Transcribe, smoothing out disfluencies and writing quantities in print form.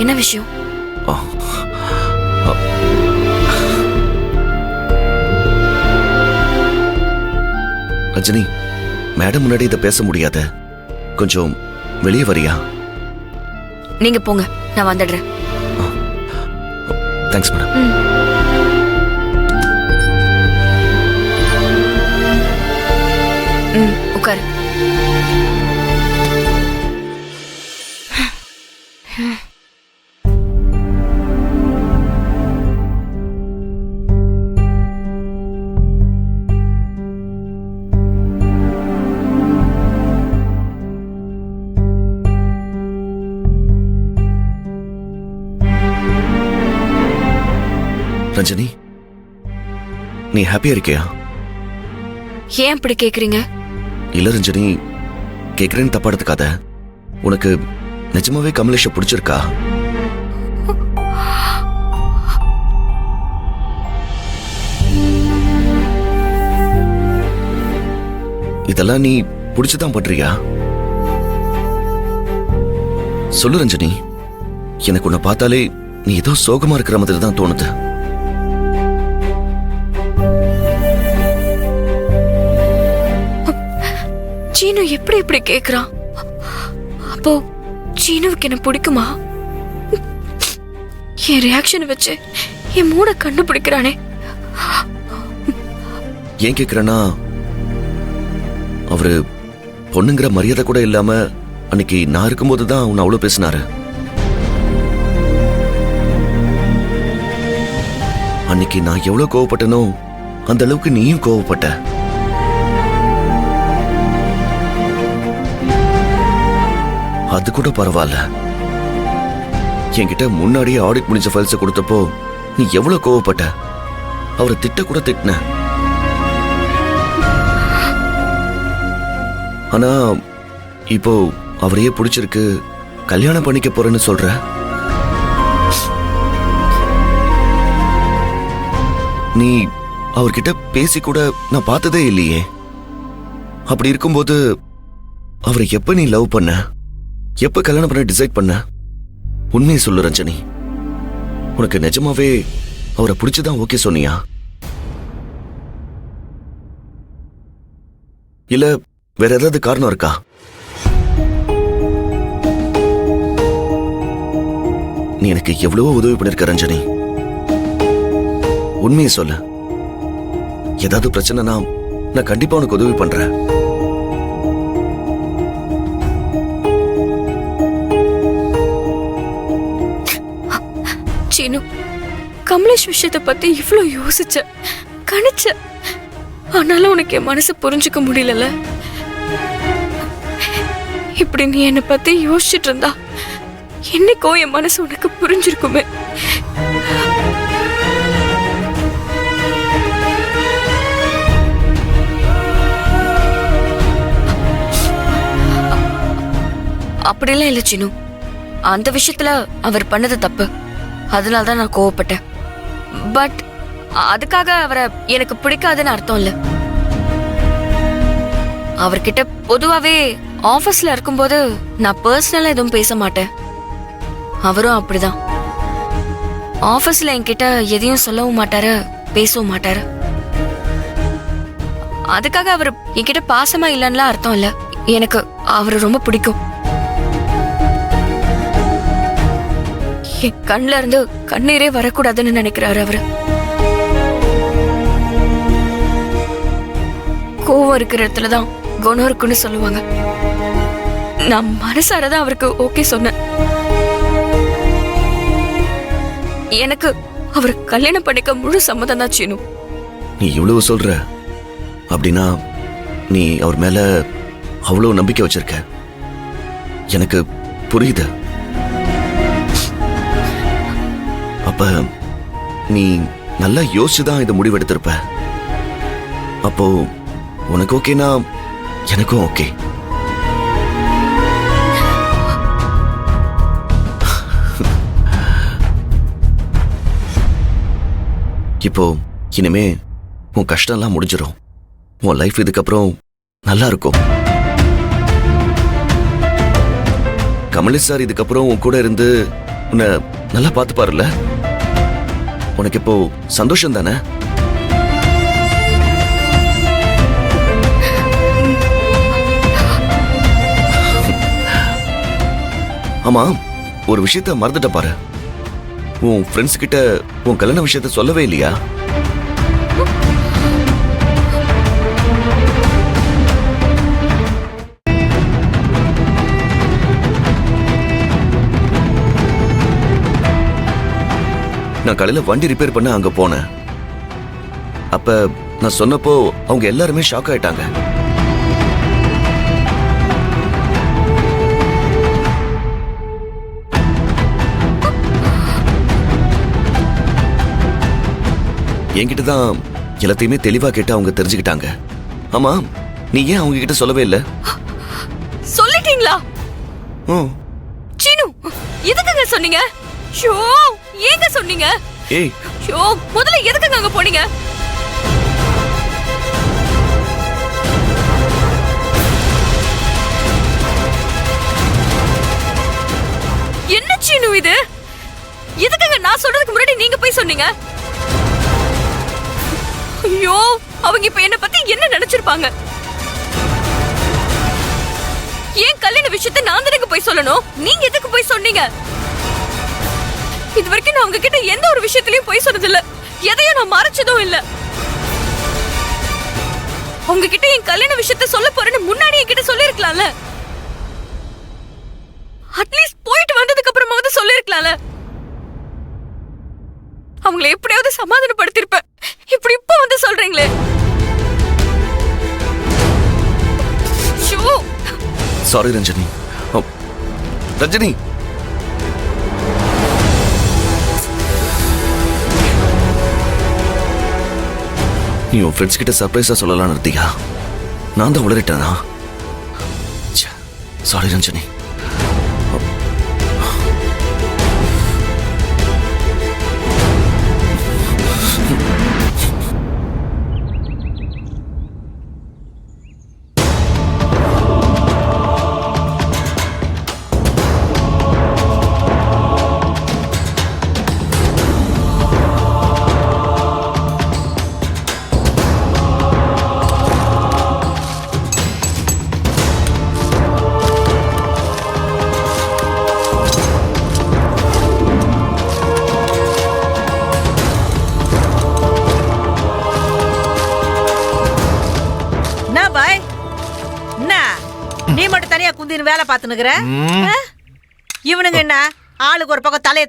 என்ன விஷயம்? ஆ, ஆ. ரஜினி, மேடம் முன்னாடி இதை பேச முடியாத, கொஞ்சம் வெளியே வரியா? நீங்க போங்க, நான் வந்துடுறேன். Thanks madam. உட்காரு. ரஜினி, நீ ஹாப்பியா இருக்கியா? ஏன் இப்படி கேக்குறீங்க? இல்ல ரஞ்சனி, கேக்குறேன்னு தப்பா எடுத்துக்காத. உனக்கு நிஜமாவே கமலேஷ பிடிச்சிருக்கா? இதெல்லாம் நீ பிடிச்சுதான் பண்றியா? சொல்லு ரஞ்சனி. எனக்கு உன்னை பார்த்தாலே நீ ஏதோ சோகமா இருக்கிற மாதிரி தான் தோணுது. சீனு எப்படி இப்படி கேக்குறான்? அப்போ சீனுவுக்கு என்ன பிடிக்குமா? என் ரியாக்ஷன் வச்சு என் மூட கண்டுபிடிக்கிறானே. ஏன் கேக்குறேன்னா, அவரு பொண்ணுங்கிற மரியாதை கூட இல்லாம அன்னைக்கு நான் இருக்கும்போது தான் உன்னை அவ்வளவு பேசினாரு. அன்னைக்கு நான் எவ்வளவு கோவப்பட்டனோ அந்த அளவுக்கு நீயும் கோவப்பட்ட. அது கூட பரவாயில்ல. என்கிட்ட முன்னாடியே ஆடிட் முடிஞ்ச ஃபைல்ஸ் கொடுத்தப்போ நீ எவ்வளவு கோவப்பட்ட. அவரை திட்ட கூட திட்டின. ஆனா இப்போ அவரையே பிடிச்சிருக்கு, கல்யாணம் பண்ணிக்க போறேன்னு சொல்ற. நீ அவர்கிட்ட பேசி கூட நான் பார்த்ததே இல்லையே. அப்படி இருக்கும்போது அவரை எப்ப நீ லவ் பண்ண, எப்ப கல்யாணம் பண்ண டிசைட் பண்ண? உண்மையை சொல்லு ரஞ்சனி. உனக்கு நிஜமாவே அவரை பிடிச்சுதான் ஓகே சொன்னியா? இல்ல வேற ஏதாவது காரணம் இருக்கா? நீ எனக்கு எவ்வளவோ உதவி பண்ணிருக்க ரஞ்சனி. உண்மையை சொல்லு. ஏதாவது பிரச்சனைனா நான் கண்டிப்பா உனக்கு உதவி பண்றேன். சீனு, கமலேஷ் விஷயத்தை பத்தி இவ்ளோ யோசிச்ச, கணிச்ச, ஆனாலும் உனக்கு என் மனசு புரிஞ்சுக்க முடியல. இப்படி நீ என்னை பத்தி யோசிச்சுட்டு இருந்தா என்னைக்கோ என் மனசு உனக்கு புரிஞ்சிருக்குமே. அப்படிலாம் இல்ல சீனு. அந்த விஷயத்துல அவர் பண்ணது தப்பு. அதனாலதான் நான் கோவப்பட்டேன். பட் அதுக்காக அவரை எனக்கு பிடிக்காதுன்னு அர்த்தம் இல்ல. அவர்கிட்ட பொதுவாவே ஆபீஸ்ல இருக்கும்போது நான் பர்சனலா எதுவும் பேச மாட்டேன். அவரும் அப்படிதான். ஆபீஸ்ல என்கிட்ட எதையும் சொல்லவும் மாட்டாரு, பேசவும் மாட்டாரு. அதுக்காக அவர் என்கிட்ட பாசமா இல்லைன்னுலாம் அர்த்தம் இல்ல. எனக்கு அவரை ரொம்ப பிடிக்கும். என் கண்ல இருந்து கண்ணீரே வரக்கூடாதுன்னு நினைக்கிறாரு அவரு. கோவம் இருக்கிற இடத்துலதான் குணம் இருக்குன்னு சொல்லுவாங்க. நான் மனசாரதான் அவருக்கு ஓகே சொன்னேன். எனக்கு அவர் கல்யாணம் பண்ணிக்க முழு சம்மதம் தான் சீனு. நீ இவ்வளவு சொல்ற அப்படின்னா நீ அவர் மேல அவ்வளவு நம்பிக்கை வச்சிருக்க. எனக்கு புரியுது. அப்ப நீ நல்லா யோசிச்சுதான் இந்த முடிவு எடுத்திருப்ப. அப்போ உனக்கு ஓகேனா எனக்கும் ஓகே. இப்போ இனிமே உன் கஷ்டம்லாம் முடிஞ்சிடும். உன் லைஃப் இதுக்கப்புறம் நல்லா இருக்கும். கமலேஷ் சார் இதுக்கப்புறம் உன் கூட இருந்து உன்னை நல்லா பார்த்து பாருல. உனக்கு இப்போ சந்தோஷம் தானே? ஆமா, ஒரு விஷயத்த மறந்துட்ட பாரு. உன் ஃப்ரெண்ட்ஸ் கிட்ட உன் கல்யாண விஷயத்த சொல்லவே இல்லையா? நான் காலையில வண்டி ரிப்பேர் பண்ண அங்க போனேன். அப்ப நான் சொன்னப்போ அவங்க எல்லாருமே ஷாக் ஆயிட்டாங்க. என்கிட்ட தான் எல்லாத்தையுமே தெளிவா கேட்டு அவங்க தெரிஞ்சுக்கிட்டாங்க. ஆமா, நீ ஏன் அவங்க கிட்ட சொல்லவே இல்ல? சொல்லிட்டீங்களா? சீனு, எதுக்குங்க சொன்னீங்க? ஷோ, ஏங்க சொன்னீங்க? ஏய், ஷோ, முதல்ல எதுக்குங்க அங்க போனீங்க? என்ன சீனு இது? எதுக்குங்க நான் சொல்றதுக்கு முன்னாடி நீங்க போய் சொன்னீங்க? ஐயோ, அவங்க இப்ப என்ன பத்தி என்ன நினைச்சிருப்பாங்க? ஏன் கல்யாண விஷயத்தை நான் தானே போய் சொல்லணும்? நீங்க எதுக்கு போய் சொன்னீங்க? இது வரைக்கும் நான் உங்ககிட்ட எந்த ஒரு விஷயத்திலயும் போய் சொன்னதில்ல. எதையும் நான் மறைச்சதும் இல்ல. உங்ககிட்ட என் கல்யாண விஷயத்தை சொல்ல போறேன்னு முன்னாடி என்கிட்ட சொல்லிருக்கலாம்ல. அட்லீஸ்ட் போயிட்டு வந்ததுக்கு அப்புறமாவது சொல்லிருக்கலாம்ல. அவங்களை எப்படியாவது சமாதானப்படுத்திருப்பேன். இப்படி இப்ப வந்து சொல்றீங்களே. சாரி ரஞ்சனி. ரஞ்சனி, நீ உன் ஃப்ரெண்ட்ஸ் கிட்ட சர்ப்ரைஸா சொல்லலாம்னு இருந்தியா? நான் தான் உளறிட்டேனா? சாரி ரஞ்சனி. வேலை பார்த்துனுக்குற இவனுங்க என்ன ஆளுக்கு ஒரு பக்கம் தலையை